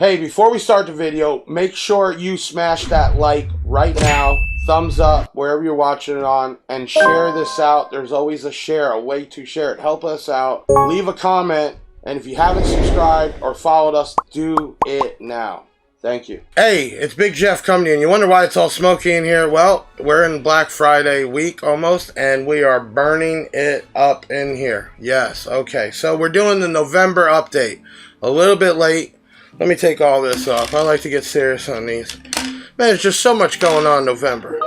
Hey, before we start the video, make sure you smash that like right now, thumbs up wherever you're watching it on, and share this out. There's always a share, a way to share it. Help us out. Leave a comment, and if you haven't subscribed or followed us, do it now. Thank you. Hey, it's Big Jeff coming to you, and you wonder why it's all smoky in here? Well, we're in Black Friday week almost, and we are burning it up in here. Yes, okay. So we're doing the November update. A little bit late. Let me take all this off. I like to get serious on these. Man, there's just so much going on in November.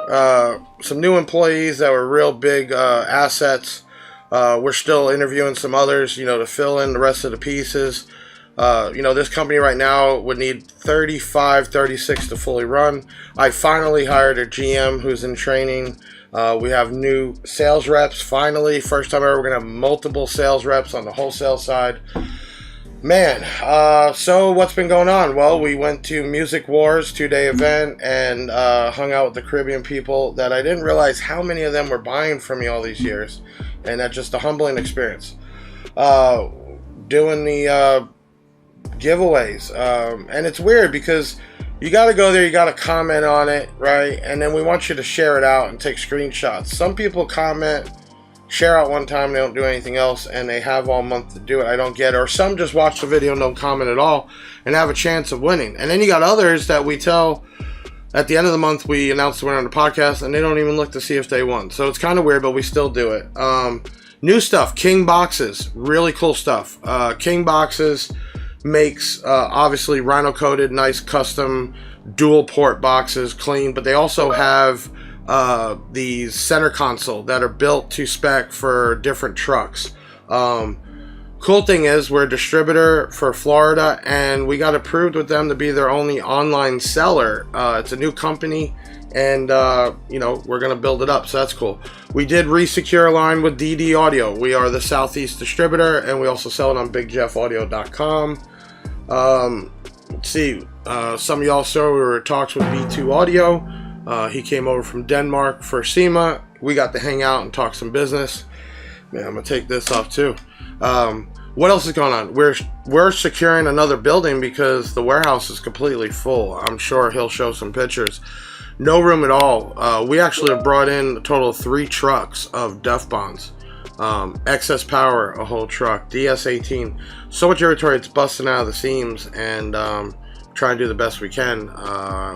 Some new employees that were real big assets. We're still interviewing some others, to fill in the rest of the pieces. This company right now would need 35, 36 to fully run. I finally hired a GM who's in training. We have new sales reps. Finally, first time ever, we're going to have multiple sales reps on the wholesale side. Man, so what's been going on? Well, we went to Music Wars 2-day event and hung out with the Caribbean people that I didn't realize how many of them were buying from me all these years. And that's just a humbling experience. Doing the giveaways. And it's weird because you got to go there, you got to comment on it, right? And then we want you to share it out and take screenshots. Some people comment, share out one time, they don't do anything else, and they have all month to do it. I don't get it. Or some just watch the video and don't comment at all and have a chance of winning. And then you got others that we tell at the end of the month, we announce the winner on the podcast, and they don't even look to see if they won. So it's kind of weird, but we still do it. New stuff, King Boxes, really cool stuff. King Boxes makes obviously Rhino coated, nice custom dual port boxes, clean, but they also have these center console that are built to spec for different trucks. Cool thing is we're a distributor for Florida, and we got approved with them to be their only online seller. It's a new company, and we're gonna build it up, so that's cool. We did resecure a line with DD Audio. We are the Southeast distributor, and we also sell it on BigJeffAudio.com. Let's see, some of y'all saw we were in talks with B2 Audio. He came over from Denmark for SEMA. We got to hang out and talk some business. Man, I'm gonna take this off too. What else is going on? We're securing another building because the warehouse is completely full. I'm sure he'll show some pictures. No room at all. We actually have brought in a total of 3 trucks of Duff Bonds. Excess Power, a whole truck. DS18. So much inventory, it's busting out of the seams, and trying to do the best we can.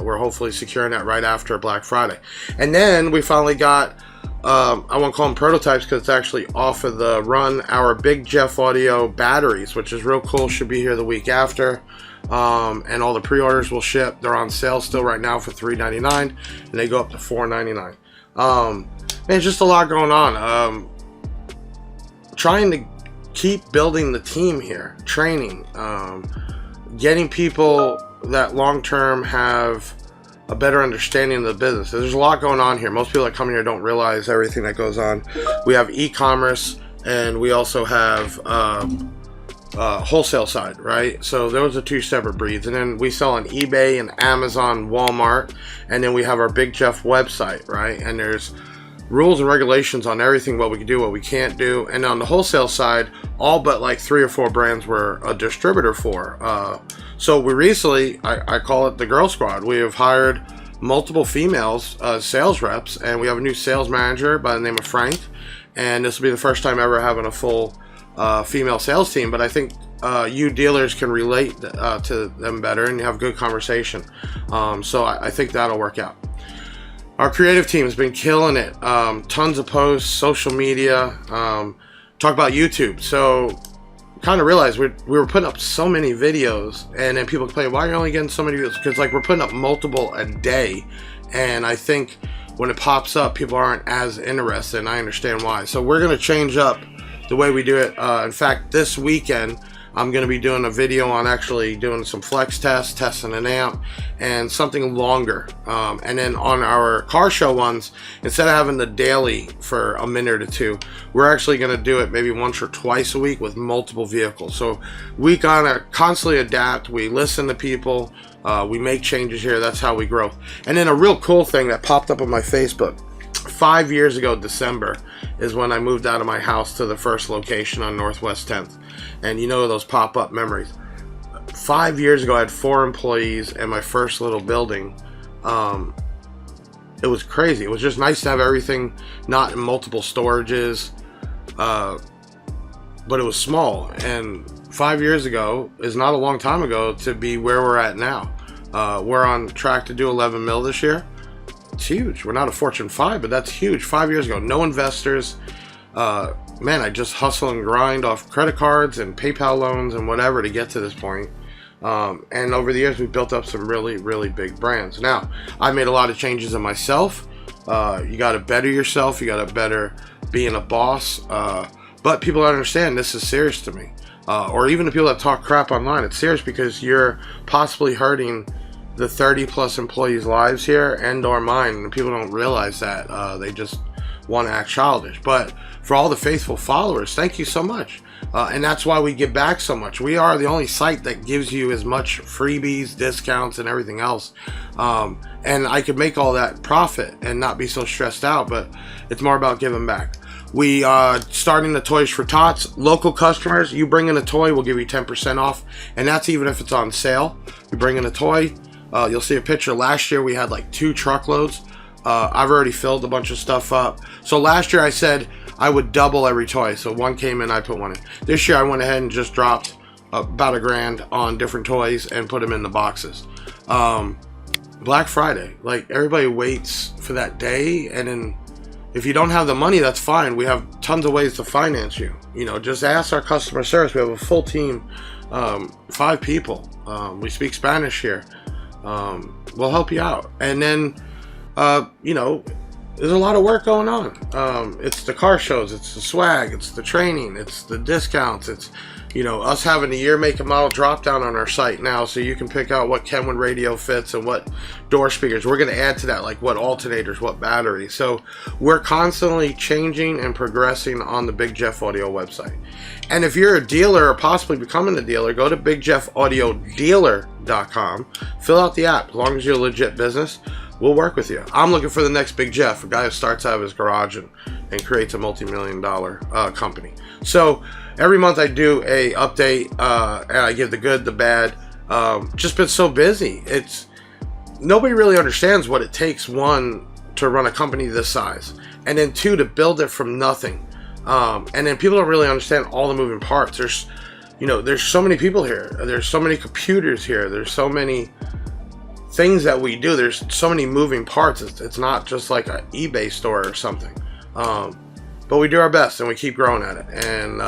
We're hopefully securing that right after Black Friday. And then we finally got, I won't call them prototypes because it's actually off of the run, our Big Jeff Audio batteries, which is real cool. Should be here the week after. And all the pre-orders will ship. They're on sale still right now for $3.99, and they go up to $4.99. Man, just a lot going on. Trying to keep building the team here, training, getting people that long-term have a better understanding of the business. There's a lot going on here. Most people that come here don't realize everything that goes on. We have e-commerce, and we also have wholesale side, right? So those are 2 separate breeds. And then we sell on eBay and Amazon, Walmart, and then we have our Big Jeff website, right? And there's rules and regulations on everything, what we can do, what we can't do. And on the wholesale side, all but like 3 or 4 brands we're a distributor for. So we recently, I call it the Girl Squad. We have hired multiple females sales reps, and we have a new sales manager by the name of Frank. And this will be the first time ever having a full female sales team. But I think you dealers can relate to them better, and you have good conversation. So I think that'll work out. Our creative team has been killing it. Tons of posts, social media, talk about YouTube. So kind of realized we were putting up so many videos, and then people complain, why are you only getting so many videos? Because like we're putting up multiple a day, and I think when it pops up, people aren't as interested, and I understand why. So we're going to change up the way we do it. In fact, this weekend, I'm going to be doing a video on actually doing some flex tests, testing an amp, and something longer. And then on our car show ones, instead of having the daily for a minute or 2, we're actually going to do it maybe once or twice a week with multiple vehicles. So we kind of constantly adapt. We listen to people. We make changes here. That's how we grow. And then a real cool thing that popped up on my Facebook. 5 years ago, December, is when I moved out of my house to the first location on Northwest 10th. And those pop-up memories. 5 years ago, I had 4 employees in my first little building. It was crazy. It was just nice to have everything not in multiple storages, but it was small. And 5 years ago is not a long time ago to be where we're at now. We're on track to do 11 mil this year. It's huge. We're not a Fortune 5, but that's huge. 5 years ago, no investors. Man, I just hustle and grind off credit cards and PayPal loans and whatever to get to this point. And over the years, we've built up some really, really big brands. Now, I made a lot of changes in myself. You got to better yourself. You got to better being a boss. But people don't understand this is serious to me. Or even the people that talk crap online, it's serious because you're possibly hurting the 30 plus employees' lives here and or mine. And people don't realize that. They just want to act childish. But for all the faithful followers, thank you so much. And that's why we give back so much. We are the only site that gives you as much freebies, discounts, and everything else. And I could make all that profit and not be so stressed out, but it's more about giving back. We are starting the Toys for Tots. Local customers, you bring in a toy, we'll give you 10% off. And that's even if it's on sale. You bring in a toy, you'll see a picture. Last year we had like 2 truckloads. I've already filled a bunch of stuff up. So last year I said I would double every toy. So 1 came in, I put 1 in. This year I went ahead and just dropped about $1,000 on different toys and put them in the boxes. Black Friday, like everybody waits for that day, and then if you don't have the money, that's fine. We have tons of ways to finance you. You know, just ask our customer service. We have a full team, 5 people. We speak Spanish here. We'll help you out. And then, you know, there's a lot of work going on. It's the car shows, it's the swag, it's the training, it's the discounts, it's, you know, us having the year, make, and model drop down on our site now, so you can pick out what Kenwood radio fits and what door speakers. We're going to add to that, like what alternators, what batteries. So we're constantly changing and progressing on the Big Jeff Audio website. And if you're a dealer or possibly becoming a dealer, go to BigJeffAudioDealer.com, fill out the app. As long as you're a legit business, we'll work with you. I'm looking for the next Big Jeff, a guy who starts out of his garage and creates a multi-million-dollar company. So every month I do a update, and I give the good, the bad. Just been so busy. Nobody really understands what it takes, 1, to run a company this size, and then 2, to build it from nothing. And then people don't really understand all the moving parts. There's so many people here. There's so many computers here. There's so many things that we do. There's so many moving parts. It's not just like an eBay store or something. But we do our best and we keep growing at it. And,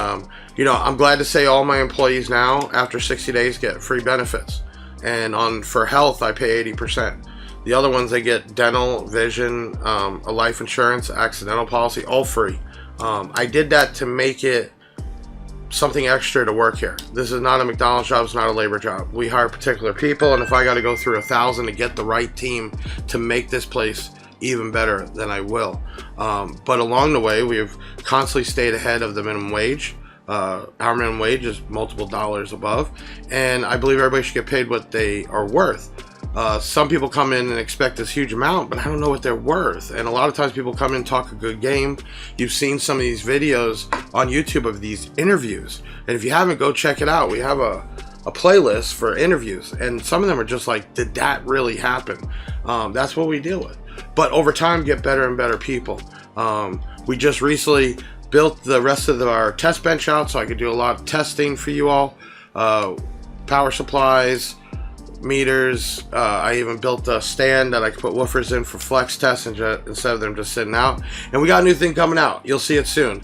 you know, I'm glad to say all my employees now, after 60 days, get free benefits. And for health, I pay 80%. The other ones, they get dental, vision, a life insurance, accidental policy, all free. I did that to make it something extra to work here. This is not a McDonald's job, it's not a labor job. We hire particular people, and if I got to go through 1,000 to get the right team to make this place even better, then I will. But along the way, we've constantly stayed ahead of the minimum wage. Our minimum wage is multiple dollars above, and I believe everybody should get paid what they are worth. Some people come in and expect this huge amount, but I don't know what they're worth. And a lot of times people come in and talk a good game. You've seen some of these videos on YouTube of these interviews, and if you haven't, go check it out. We have a playlist for interviews, and some of them are just like, did that really happen? That's what we deal with. But over time, get better and better people. We just recently built the rest of our test bench out so I could do a lot of testing for you all. Power supplies, meters. I even built a stand that I could put woofers in for flex tests instead of them just sitting out. And we got a new thing coming out. You'll see it soon.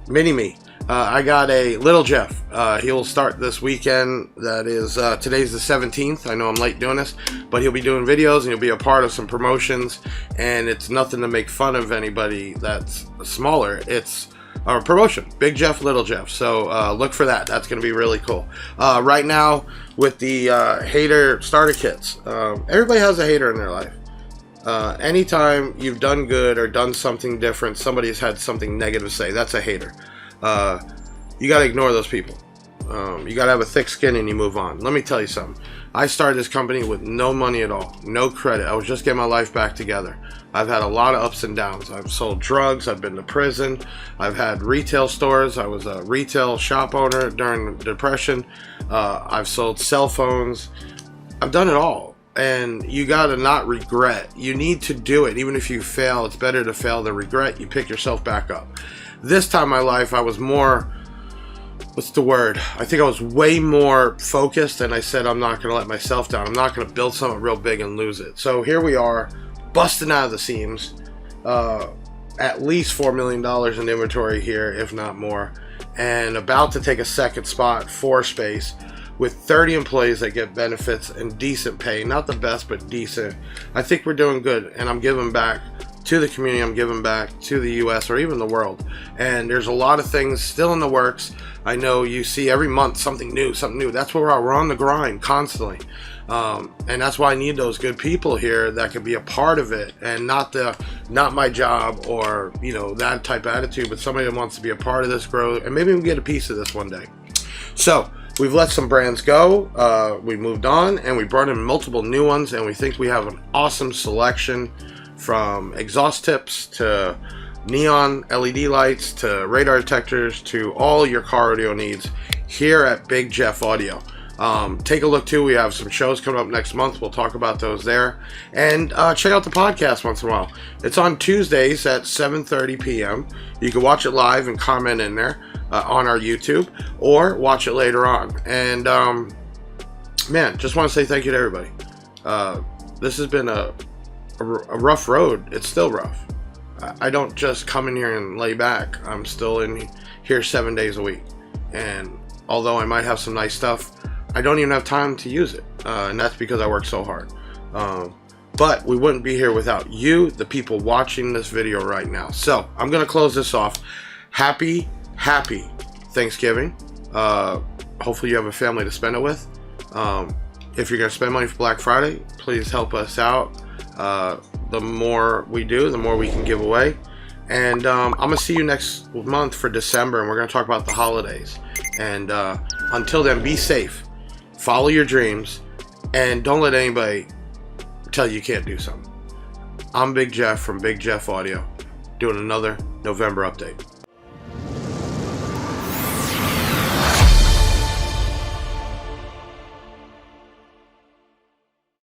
Mini-Me. I got a Little Jeff. He'll start this weekend. That is, today's the 17th. I know I'm late doing this, but he'll be doing videos and he'll be a part of some promotions. And it's nothing to make fun of anybody that's smaller. It's a promotion. Big Jeff, Little Jeff. So look for that. That's going to be really cool. Right now, with the hater starter kits, everybody has a hater in their life. Anytime you've done good or done something different, somebody's had something negative to say. That's a hater. You got to ignore those people. You got to have a thick skin and you move on. Let me tell you something. I started this company with no money at all, no credit. I was just getting my life back together. I've had a lot of ups and downs. I've sold drugs. I've been to prison. I've had retail stores. I was a retail shop owner during the Depression. I've sold cell phones. I've done it all. And you got to not regret. You need to do it. Even if you fail, it's better to fail than regret. You pick yourself back up. This time in my life, I was more, what's the word? I think I was way more focused, and I said, I'm not going to let myself down. I'm not going to build something real big and lose it. So here we are, busting out of the seams. At least $4 million in inventory here, if not more. And about to take a second spot for Space with 30 employees that get benefits and decent pay. Not the best, but decent. I think we're doing good, and I'm giving back to the community. I'm giving back to the US or even the world. And there's a lot of things still in the works. I know you see every month something new. That's where we're on the grind constantly. And that's why I need those good people here that can be a part of it, and not my job or, you know, that type of attitude, but somebody that wants to be a part of this growth, and maybe we can get a piece of this one day. So we've let some brands go, we moved on, and we brought in multiple new ones, and we think we have an awesome selection, from exhaust tips to neon LED lights to radar detectors to all your car audio needs here at Big Jeff Audio. Take a look too. We have some shows coming up next month. We'll talk about those there. And check out the podcast once in a while. It's on Tuesdays at 7:30 p.m. You can watch it live and comment in there on our YouTube, or watch it later on. And man, just want to say thank you to everybody. This has been a rough road. It's still rough. I don't just come in here and lay back. I'm still in here 7 days a week. And although I might have some nice stuff, I don't even have time to use it. And that's because I work so hard. But we wouldn't be here without you, the people watching this video right now. So I'm going to close this off. Happy Thanksgiving. Hopefully you have a family to spend it with. If you're going to spend money for Black Friday, please help us out. The more we do, the more we can give away. And I'm going to see you next month for December, and we're going to talk about the holidays. And until then, be safe. Follow your dreams. And don't let anybody tell you can't do something. I'm Big Jeff from Big Jeff Audio, doing another November update.